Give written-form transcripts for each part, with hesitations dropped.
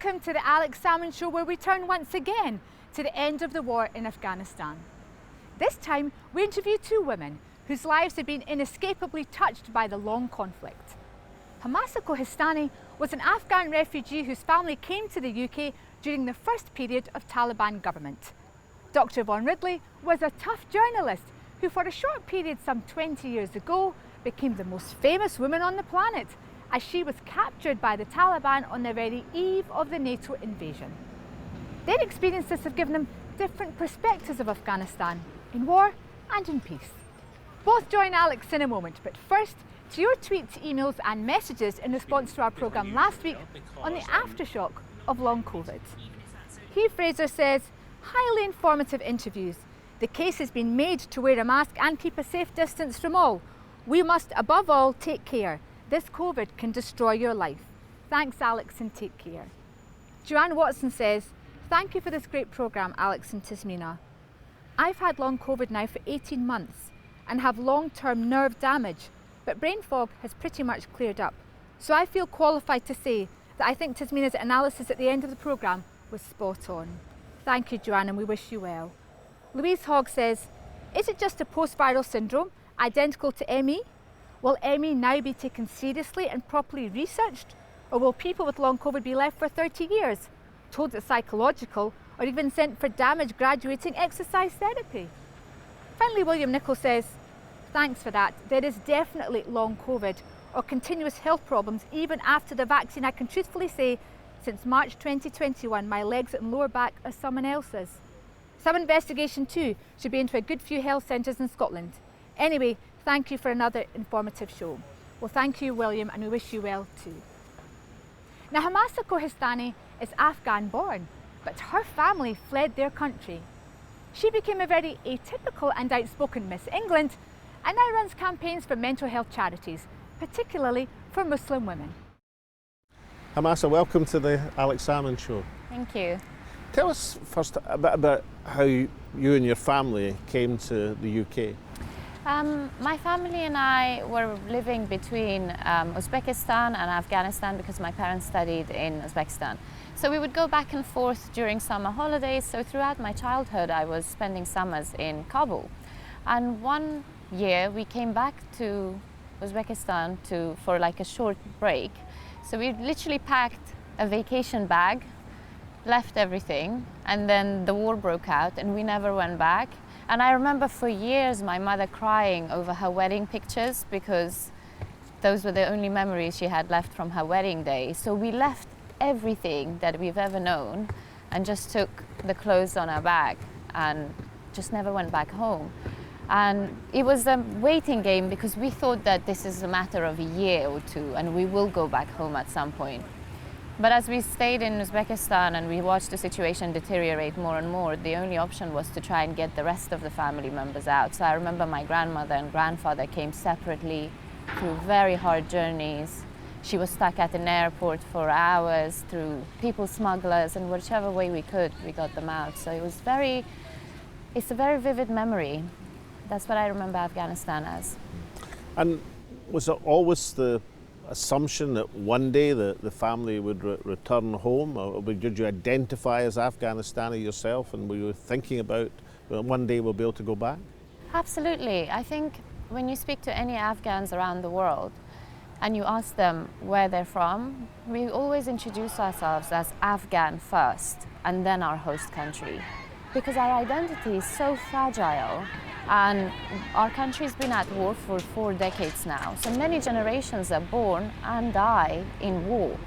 Welcome to the Alex Salmond Show, where we turn once again to the end of the war in Afghanistan. This time we interview two women whose lives have been inescapably touched by the long conflict. Hammasa Kohistani was an Afghan refugee whose family came to the UK during the first period of Taliban government. Dr. Yvonne Ridley was a tough journalist who for a short period some 20 years ago became the most famous woman on the planet, as she was captured by the Taliban on the very eve of the NATO invasion. Their experiences have given them different perspectives of Afghanistan, in war and in peace. Both join Alex in a moment, but first to your tweets, emails and messages in response to our programme last week on the aftershock of long COVID. Hugh Fraser says, highly informative interviews. The case has been made to wear a mask and keep a safe distance from all. We must above all take care. This COVID can destroy your life. Thanks, Alex, and take care. Joanne Watson says, thank you for this great programme, Alex and Tasmina. I've had long COVID now for 18 months and have long-term nerve damage, but brain fog has pretty much cleared up. So I feel qualified to say that I think Tasmina's analysis at the end of the programme was spot on. Thank you, Joanne, and we wish you well. Louise Hogg says, is it just a post-viral syndrome, identical to ME? Will ME now be taken seriously and properly researched? Or will people with long COVID be left for 30 years, told it's psychological, or even sent for damage graduating exercise therapy? Finally, William Nicholl says, thanks for that. There is definitely long COVID or continuous health problems even after the vaccine. I can truthfully say, since March 2021, my legs and lower back are someone else's. Some investigation too should be into a good few health centres in Scotland. Anyway, thank you for another informative show. Well, thank you, William, and we wish you well too. Now, Hammasa Kohistani is Afghan born, but her family fled their country. She became a very atypical and outspoken Miss England and now runs campaigns for mental health charities, particularly for Muslim women. Hammasa, welcome to the Alex Salmond Show. Thank you. Tell us first a bit about how you and your family came to the UK. My family and I were living between Uzbekistan and Afghanistan because my parents studied in Uzbekistan. So we would go back and forth during summer holidays. So throughout my childhood, I was spending summers in Kabul. And one year we came back to Uzbekistan for like a short break. So we literally packed a vacation bag, left everything, and then the war broke out and we never went back. And I remember for years my mother crying over her wedding pictures because those were the only memories she had left from her wedding day. So we left everything that we've ever known and just took the clothes on our bag and just never went back home. And it was a waiting game because we thought that this is a matter of a year or two and we will go back home at some point. But as we stayed in Uzbekistan and we watched the situation deteriorate more and more, the only option was to try and get the rest of the family members out. So I remember my grandmother and grandfather came separately through very hard journeys. She was stuck at an airport for hours through people smugglers, and whichever way we could, we got them out. So it's a very vivid memory. That's what I remember Afghanistan as. And was it always the assumption that one day the family would return home, or did you identify as Afghanistani yourself and were you thinking about one day we'll be able to go back? Absolutely. I think when you speak to any Afghans around the world and you ask them where they're from, we always introduce ourselves as Afghan first and then our host country, because our identity is so fragile. And our country's been at war for 4 decades now. So many generations are born and die in war.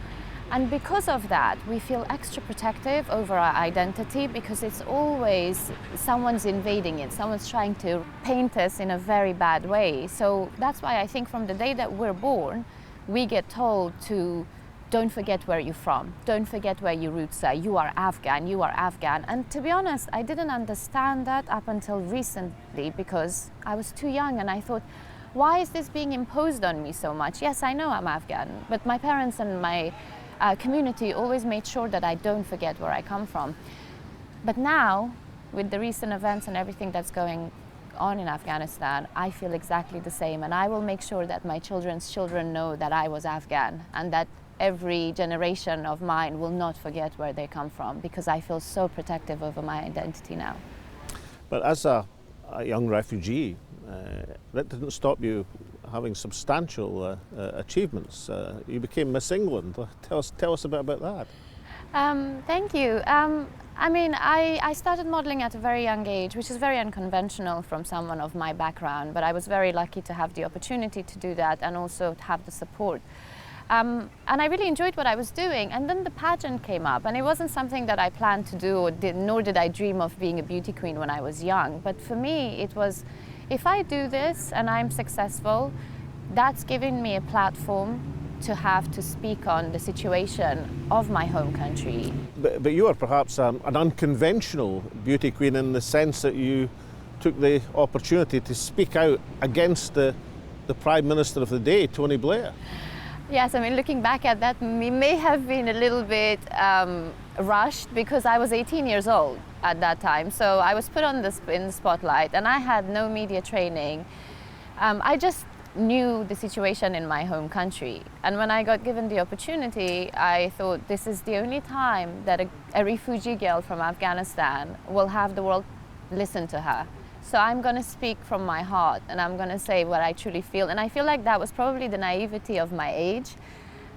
And because of that, we feel extra protective over our identity because it's always someone's invading it. Someone's trying to paint us in a very bad way. So that's why I think from the day that we're born, we get told to don't forget where you're from. Don't forget where your roots are. You are Afghan, you are Afghan. And to be honest, I didn't understand that up until recently because I was too young and I thought, why is this being imposed on me so much? Yes, I know I'm Afghan, but my parents and my community always made sure that I don't forget where I come from. But now, with the recent events and everything that's going on in Afghanistan, I feel exactly the same, and I will make sure that my children's children know that I was Afghan and that every generation of mine will not forget where they come from, because I feel so protective over my identity now. But as a young refugee, that didn't stop you having substantial achievements. You became Miss England. Tell us a bit about that. Thank you. I mean, I started modeling at a very young age, which is very unconventional from someone of my background, but I was very lucky to have the opportunity to do that and also to have the support. And I really enjoyed what I was doing. And then the pageant came up, and it wasn't something that I planned to do, nor did I dream of being a beauty queen when I was young. But for me, it was, if I do this and I'm successful, that's giving me a platform to have to speak on the situation of my home country. But you are perhaps an unconventional beauty queen in the sense that you took the opportunity to speak out against the Prime Minister of the day, Tony Blair. Yes, I mean, looking back at that, we may have been a little bit rushed, because I was 18 years old at that time. So I was put on in the spotlight, and I had no media training. I just knew the situation in my home country. And when I got given the opportunity, I thought this is the only time that a refugee girl from Afghanistan will have the world listen to her. So I'm going to speak from my heart, and I'm going to say what I truly feel. And I feel like that was probably the naivety of my age,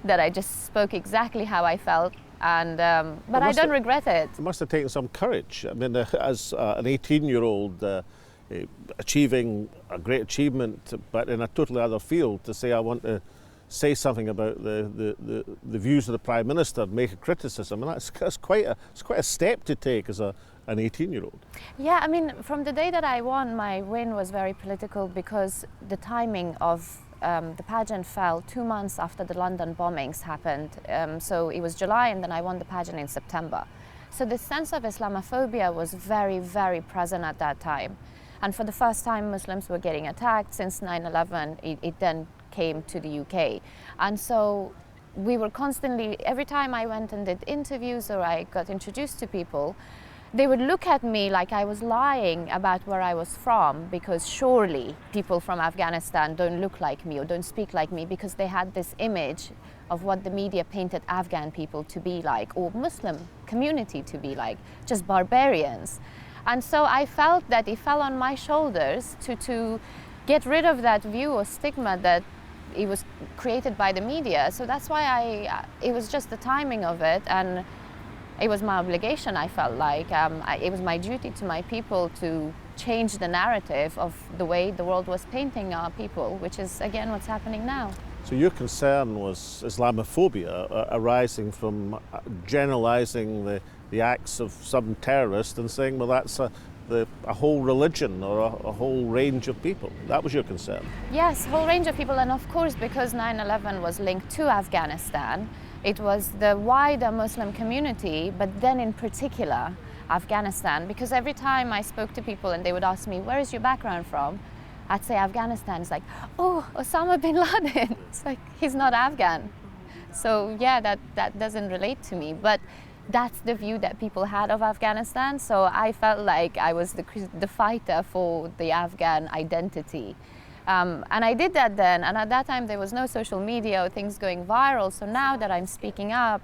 that I just spoke exactly how I felt. And but I don't regret it. It must have taken some courage. I mean, as an 18-year-old achieving a great achievement, but in a totally other field, to say I want to say something about the views of the Prime Minister, make a criticism, and that's quite a step to take as an 18-year-old. Yeah, I mean, from the day that I won, my win was very political, because the timing of the pageant fell 2 months after the London bombings happened. So it was July, and then I won the pageant in September. So the sense of Islamophobia was very, very present at that time. And for the first time, Muslims were getting attacked since 9/11. It then came to the UK. And so we were constantly, every time I went and did interviews or I got introduced to people, they would look at me like I was lying about where I was from, because surely people from Afghanistan don't look like me or don't speak like me, because they had this image of what the media painted Afghan people to be like, or Muslim community to be like, just barbarians. And so I felt that it fell on my shoulders to get rid of that view or stigma that it was created by the media. So that's why it was just the timing of it, and it was my obligation. I felt like it was my duty to my people to change the narrative of the way the world was painting our people, which is again what's happening now. So your concern was Islamophobia arising from generalising the acts of some terrorist and saying, well, that's a whole religion or a whole range of people. That was your concern? Yes, whole range of people. And of course, because 9/11 was linked to Afghanistan, it was the wider Muslim community, but then in particular Afghanistan, because every time I spoke to people and they would ask me, where is your background from? I'd say Afghanistan. It's like, oh, Osama bin Laden. It's like, he's not Afghan. So yeah, that doesn't relate to me. But that's the view that people had of Afghanistan. So I felt like I was the fighter for the Afghan identity. And I did that then. And at that time, there was no social media or things going viral. So now that I'm speaking up,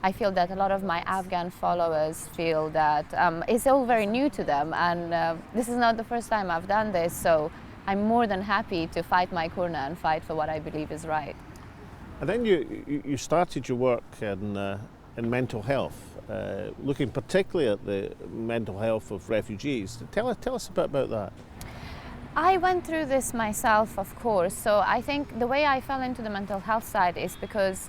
I feel that a lot of my Afghan followers feel that it's all very new to them. And this is not the first time I've done this. So I'm more than happy to fight my corner and fight for what I believe is right. And then you started your work in mental health, looking particularly at the mental health of refugees. Tell us a bit about that. I went through this myself, of course. So I think the way I fell into the mental health side is because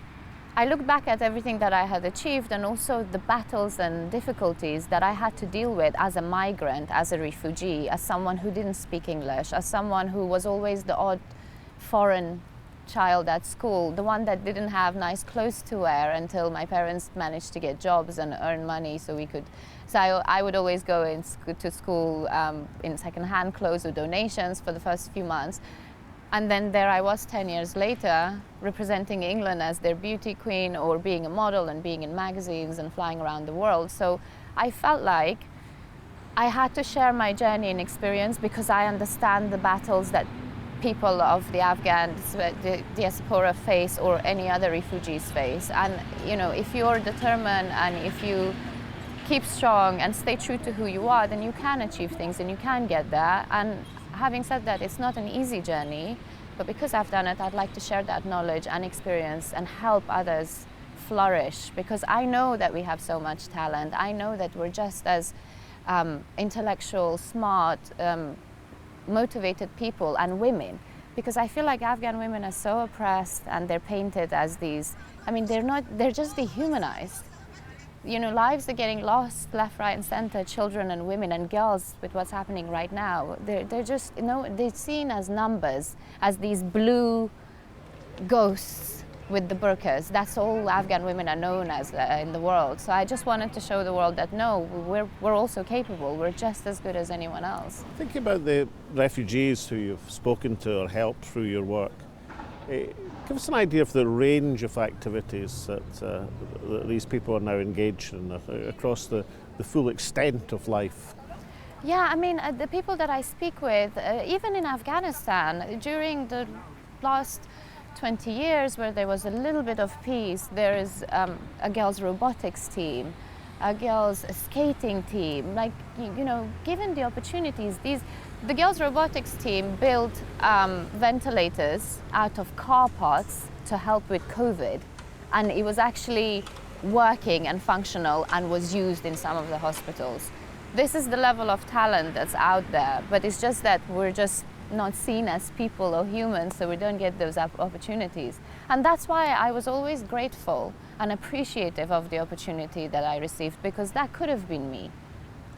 I look back at everything that I had achieved, and also the battles and difficulties that I had to deal with as a migrant, as a refugee, as someone who didn't speak English, as someone who was always the odd foreign child at school, the one that didn't have nice clothes to wear until my parents managed to get jobs and earn money so we could. So I would always go to school in second-hand clothes or donations for the first few months. And then there I was 10 years later, representing England as their beauty queen, or being a model and being in magazines and flying around the world. So I felt like I had to share my journey and experience, because I understand the battles that people of the Afghan diaspora face or any other refugees face. And you know, if you're determined and if you keep strong and stay true to who you are, then you can achieve things and you can get there. And having said that, it's not an easy journey, but because I've done it, I'd like to share that knowledge and experience and help others flourish, because I know that we have so much talent. I know that we're just as intellectual, smart, motivated people and women, because I feel like Afghan women are so oppressed and they're painted as these, I mean, they're just dehumanized. You know, lives are getting lost left, right and center, children and women and girls with what's happening right now. They're just, you know, they're seen as numbers, as these blue ghosts with the burqas. That's all Afghan women are known as in the world. So I just wanted to show the world that no, we're also capable. We're just as good as anyone else. Thinking about the refugees who you've spoken to or helped through your work, give us an idea of the range of activities that these people are now engaged in across the full extent of life. Yeah, I mean, the people that I speak with, even in Afghanistan, during the last 20 years where there was a little bit of peace, there is a girls' robotics team, a girls' skating team. Like, you know, given the opportunities, the girls' robotics team built ventilators out of car parts to help with COVID, and it was actually working and functional and was used in some of the hospitals. This is the level of talent that's out there, but it's just that we're just not seen as people or humans, so we don't get those opportunities. And that's why I was always grateful and appreciative of the opportunity that I received, because that could have been me.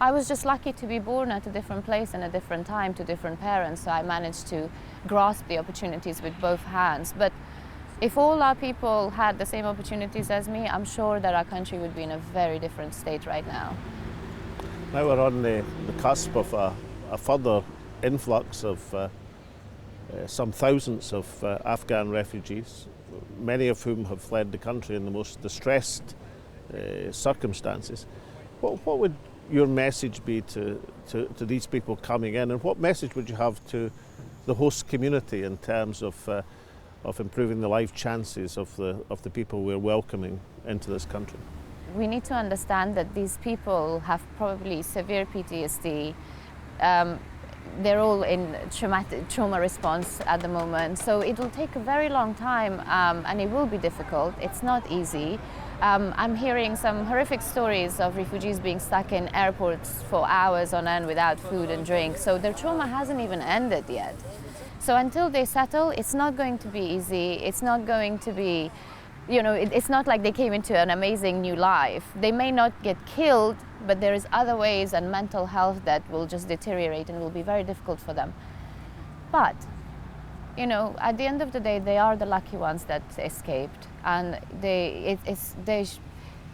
I was just lucky to be born at a different place and a different time to different parents, so I managed to grasp the opportunities with both hands. But if all our people had the same opportunities as me, I'm sure that our country would be in a very different state right now. Now we're on the cusp of a further influx of some thousands of Afghan refugees, many of whom have fled the country in the most distressed circumstances. What would your message be to these people coming in, and what message would you have to the host community in terms of improving the life chances of the people we're welcoming into this country? We need to understand that these people have probably severe PTSD. They're all in trauma response at the moment, so it will take a very long time and it will be difficult. It's not easy. I'm hearing some horrific stories of refugees being stuck in airports for hours on end without food and drink, so their trauma hasn't even ended yet. So until they settle, it's not going to be easy. It's not going to be, you know, it's not like they came into an amazing new life. They may not get killed, but there is other ways and mental health that will just deteriorate and will be very difficult for them. But, you know, at the end of the day, they are the lucky ones that escaped, and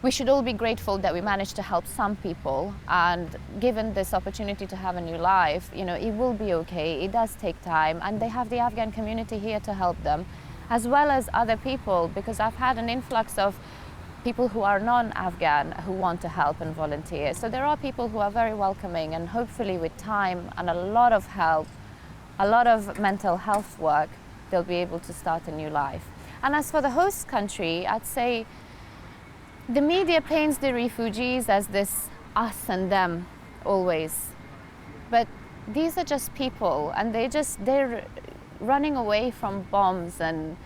we should all be grateful that we managed to help some people, and given this opportunity to have a new life, you know, it will be okay. It does take time, and they have the Afghan community here to help them, as well as other people, because I've had an influx of people who are non-Afghan who want to help and volunteer. So there are people who are very welcoming, and hopefully with time and a lot of help, a lot of mental health work, they'll be able to start a new life. And as for the host country, I'd say the media paints the refugees as this us and them always. But these are just people, and they're running away from bombs and,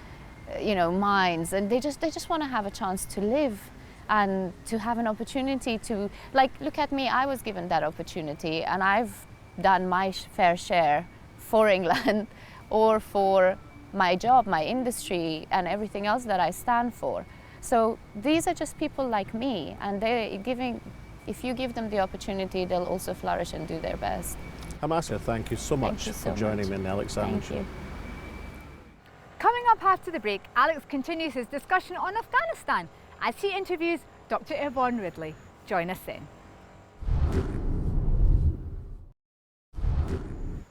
you know, mines, and they just want to have a chance to live and to have an opportunity to, like, look at me, I was given that opportunity, and I've done my fair share for England or for my job, my industry, and everything else that I stand for. So these are just people like me, and if you give them the opportunity, they'll also flourish and do their best. Hammasa, thank you so much for joining me in the Alex Salmond Show. Coming up after the break, Alex continues his discussion on Afghanistan as he interviews Dr. Yvonne Ridley. Join us then.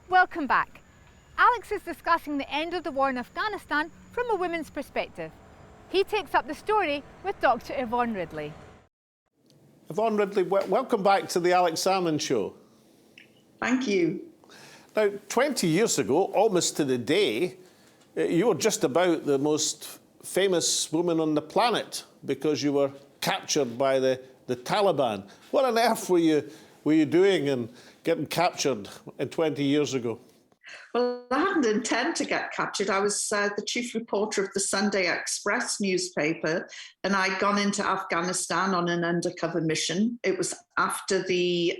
Welcome back. Alex is discussing the end of the war in Afghanistan from a woman's perspective. He takes up the story with Dr. Yvonne Ridley. Yvonne Ridley, welcome back to the Alex Salmond Show. Thank you. Now, 20 years ago, almost to the day, you were just about the most famous woman on the planet because you were captured by the Taliban. What on earth were you doing and getting captured 20 years ago? Well, I hadn't intended to get captured. I was the chief reporter of the Sunday Express newspaper, and I'd gone into Afghanistan on an undercover mission. It was after the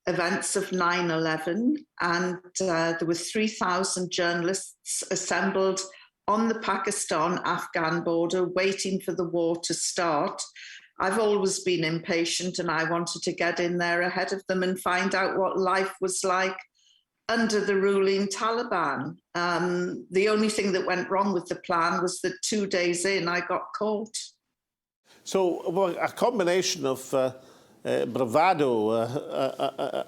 events of 9/11, and there were 3,000 journalists assembled on the Pakistan-Afghan border waiting for the war to start. I've always been impatient, and I wanted to get in there ahead of them and find out what life was like under the ruling Taliban. The only thing that went wrong with the plan was that 2 days in, I got caught. So, well, a combination of bravado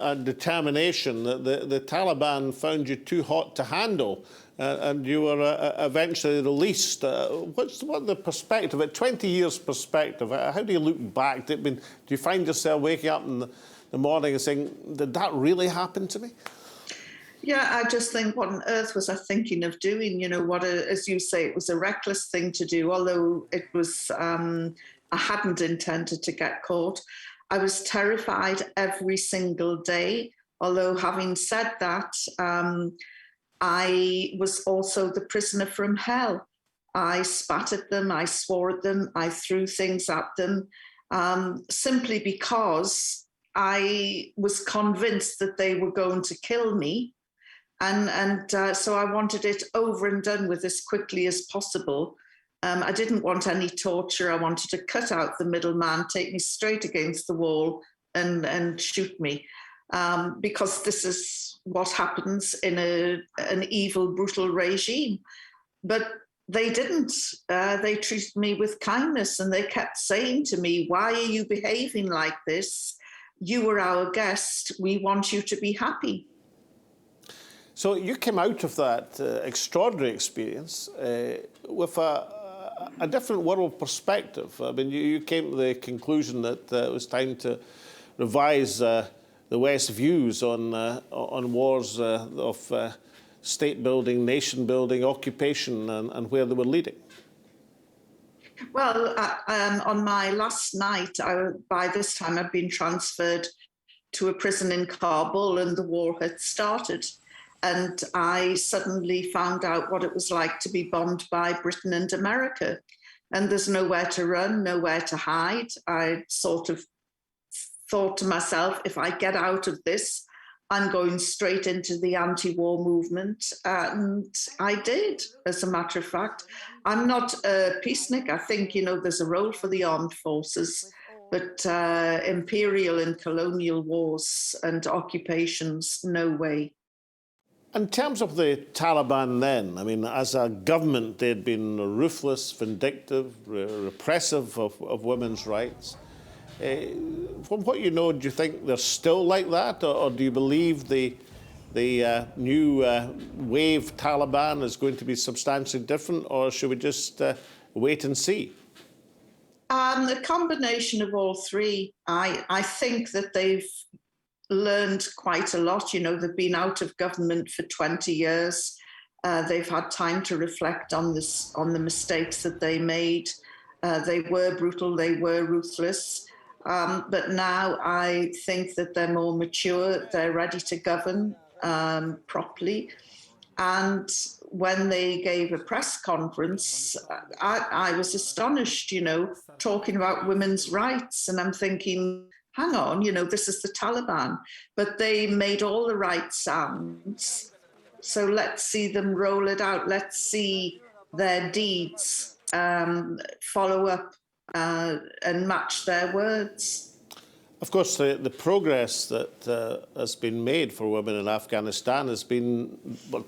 and determination. The Taliban found you too hot to handle, and you were eventually released. What's the perspective, at 20 years perspective? How do you look back? Do you find yourself waking up in the morning and saying, did that really happen to me? Yeah, I just think, what on earth was I thinking of doing? You know, as you say, it was a reckless thing to do, although it was, I hadn't intended to get caught. I was terrified every single day, although having said that, I was also the prisoner from hell. I spat at them, I swore at them, I threw things at them, simply because I was convinced that they were going to kill me. And so I wanted it over and done with as quickly as possible. I didn't want any torture. I wanted to cut out the middleman, take me straight against the wall and shoot me. Because this is what happens in an evil, brutal regime. But they didn't. They treated me with kindness, and they kept saying to me, why are you behaving like this? You were our guest. We want you to be happy. So you came out of that extraordinary experience with a different world perspective. I mean, you came to the conclusion that it was time to revise the West's views on wars of state building, nation building, occupation, and where they were leading. Well, on my last night, by this time I'd been transferred to a prison in Kabul, and the war had started. And I suddenly found out what it was like to be bombed by Britain and America. And there's nowhere to run, nowhere to hide. I sort of thought to myself, if I get out of this, I'm going straight into the anti-war movement. And I did, as a matter of fact. I'm not a peacenik. I think, there's a role for the armed forces, but imperial and colonial wars and occupations, no way. In terms of the Taliban then, I mean, as a government, they'd been ruthless, vindictive, repressive of women's rights. From what you know, do you think they're still like that, or do you believe the new wave Taliban is going to be substantially different, or should we just wait and see? A combination of all three. I think that they've learned quite a lot. They've been out of government for 20 years. They've had time to reflect on the mistakes that they made. They were brutal, they were ruthless. But now I think that they're more mature, they're ready to govern properly. And when they gave a press conference, I was astonished, talking about women's rights. And I'm thinking, hang on, this is the Taliban. But they made all the right sounds. So let's see them roll it out. Let's see their deeds follow up and match their words. Of course, the progress that has been made for women in Afghanistan has been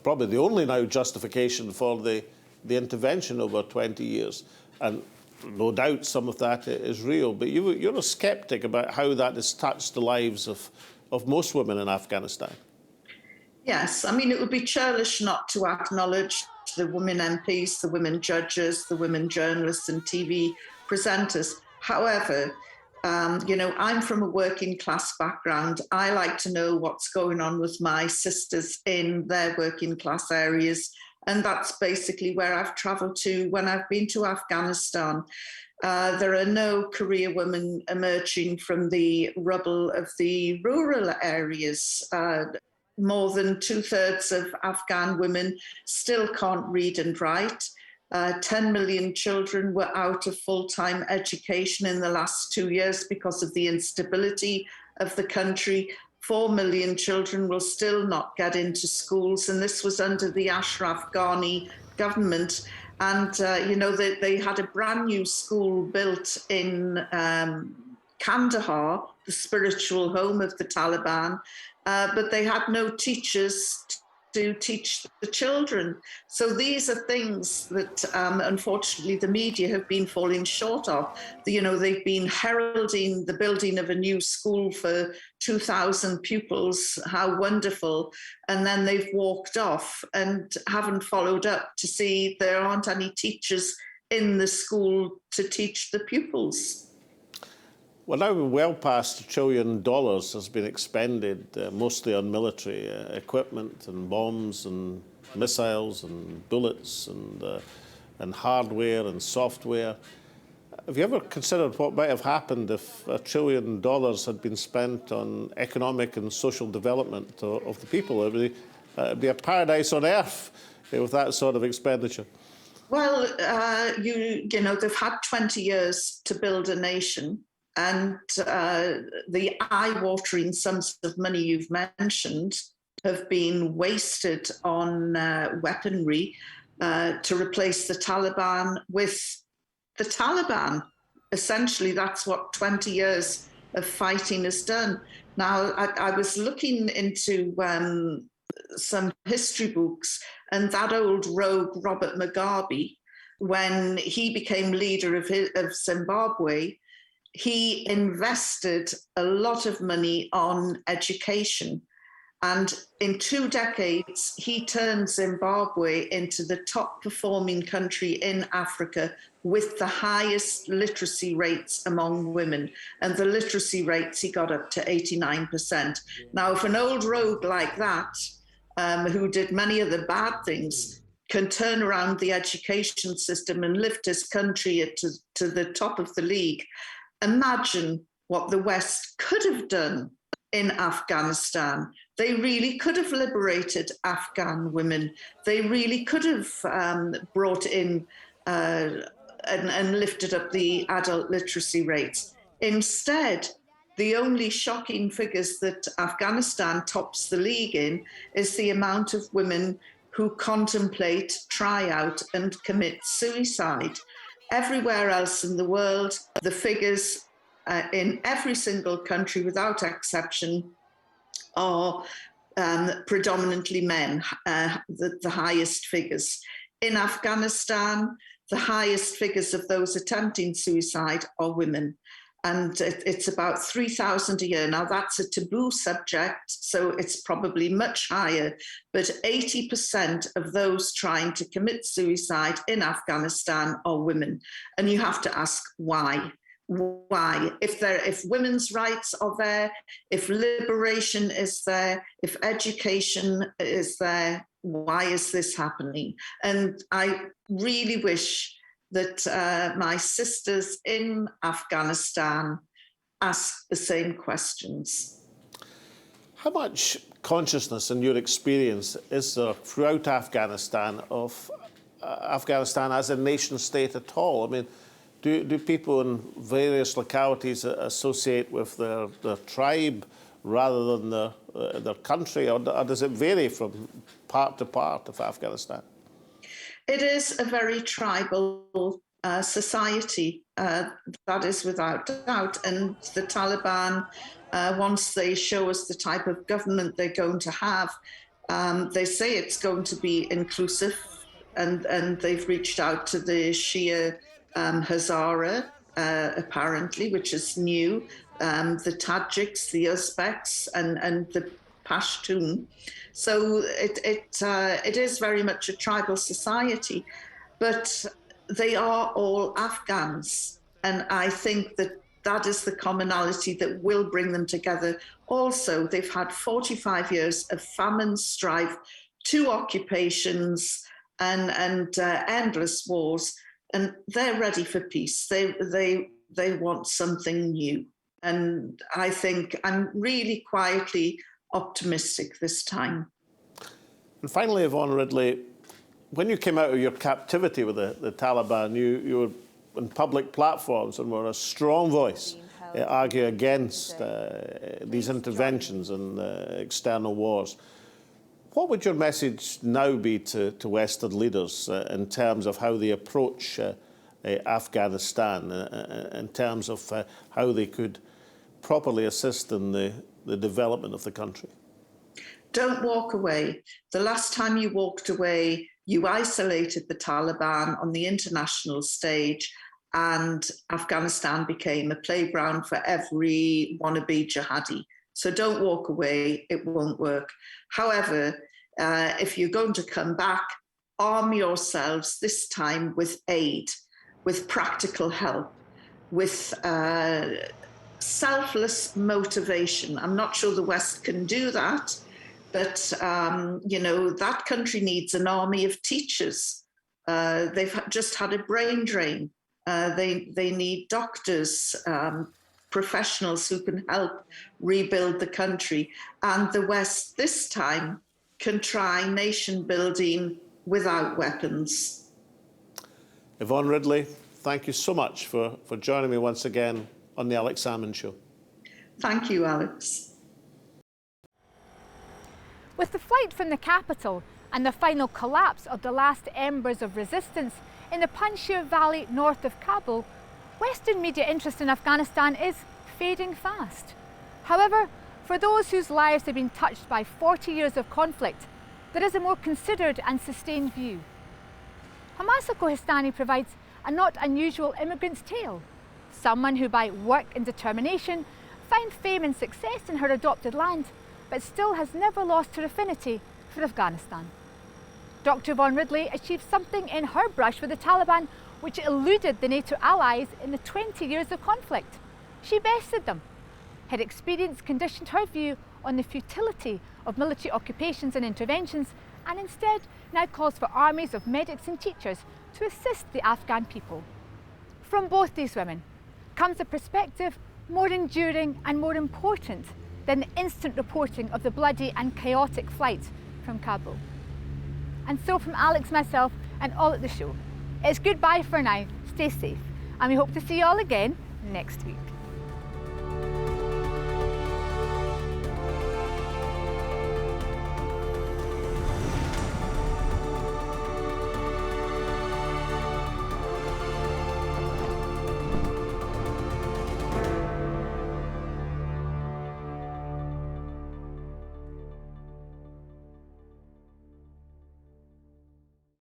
probably the only now justification for the intervention over 20 years. And no doubt some of that is real, but you're a sceptic about how that has touched the lives of most women in Afghanistan. Yes, I mean, it would be churlish not to acknowledge the women MPs, the women judges, the women journalists and TV presenters. However, I'm from a working class background. I like to know what's going on with my sisters in their working class areas. And that's basically where I've traveled to when I've been to Afghanistan. There are no career women emerging from the rubble of the rural areas. More than 2/3 of Afghan women still can't read and write. 10 million children were out of full-time education in the last 2 years because of the instability of the country. 4 million children will still not get into schools, and this was under the Ashraf Ghani government. And, they had a brand new school built in Kandahar, the spiritual home of the Taliban, but they had no teachers to teach the children. So these are things that, unfortunately, the media have been falling short of. They've been heralding the building of a new school for 2,000 pupils, how wonderful, and then they've walked off and haven't followed up to see there aren't any teachers in the school to teach the pupils. Well, now well past $1 trillion has been expended, mostly on military equipment and bombs and missiles and bullets and hardware and software. Have you ever considered what might have happened if $1 trillion had been spent on economic and social development of the people? It would be a paradise on earth with that sort of expenditure. Well, they've had 20 years to build a nation. And the eye-watering sums of money you've mentioned have been wasted on weaponry to replace the Taliban with the Taliban. Essentially, that's what 20 years of fighting has done. Now, I was looking into some history books, and that old rogue Robert Mugabe, when he became leader of Zimbabwe, he invested a lot of money on education. And in 2 decades, he turned Zimbabwe into the top performing country in Africa with the highest literacy rates among women. And the literacy rates, he got up to 89%. Now, if an old rogue like that, who did many of the bad things, can turn around the education system and lift his country to the top of the league, imagine what the West could have done in Afghanistan. They really could have liberated Afghan women. They really could have brought in and lifted up the adult literacy rates. Instead, the only shocking figures that Afghanistan tops the league in is the amount of women who contemplate, try out, and commit suicide. Everywhere else in the world, the figures in every single country without exception are predominantly men, the highest figures. In Afghanistan, the highest figures of those attempting suicide are women. And it's about 3,000 a year. Now, that's a taboo subject, so it's probably much higher. But 80% of those trying to commit suicide in Afghanistan are women. And you have to ask why. Why? If women's rights are there, if liberation is there, if education is there, why is this happening? And I really wish that my sisters in Afghanistan ask the same questions. How much consciousness in your experience is there throughout Afghanistan of Afghanistan as a nation state at all? I mean, do people in various localities associate with their tribe rather than their country, or does it vary from part to part of Afghanistan? It is a very tribal society, that is without doubt. And the Taliban, once they show us the type of government they're going to have, they say it's going to be inclusive. And they've reached out to the Shia Hazara, apparently, which is new, the Tajiks, the Uzbeks, and the Pashtun. So it is very much a tribal society, but they are all Afghans. And I think that that is the commonality that will bring them together. Also, they've had 45 years of famine, strife, 2 occupations, and endless wars, and they're ready for peace. They want something new. And I think I'm really quietly optimistic this time. And finally, Yvonne Ridley, when you came out of your captivity with the Taliban, you were on public platforms and were a strong voice argue against these interventions and external wars. What would your message now be to Western leaders in terms of how they approach Afghanistan, in terms of how they could properly assist in the development of the country? Don't walk away. The last time you walked away, you isolated the Taliban on the international stage, and Afghanistan became a playground for every wannabe jihadi. So don't walk away, it won't work. However, if you're going to come back, arm yourselves this time with aid, with practical help, with selfless motivation. I'm not sure the West can do that, but that country needs an army of teachers. They've just had a brain drain. They need doctors, professionals who can help rebuild the country. And the West this time can try nation building without weapons. Yvonne Ridley, thank you so much for joining me once again on the Alex Salmond Show. Thank you, Alex. With the flight from the capital and the final collapse of the last embers of resistance in the Panjshir Valley north of Kabul, Western media interest in Afghanistan is fading fast. However, for those whose lives have been touched by 40 years of conflict, there is a more considered and sustained view. Hammasa Kohistani provides a not unusual immigrant's tale. Someone who by work and determination found fame and success in her adopted land, but still has never lost her affinity for Afghanistan. Dr. Yvonne Ridley achieved something in her brush with the Taliban which eluded the NATO allies in the 20 years of conflict. She bested them. Her experience conditioned her view on the futility of military occupations and interventions, and instead now calls for armies of medics and teachers to assist the Afghan people. From both these women comes a perspective more enduring and more important than the instant reporting of the bloody and chaotic flight from Kabul. And so from Alex, myself and all at the show, it's goodbye for now, stay safe, and we hope to see you all again next week.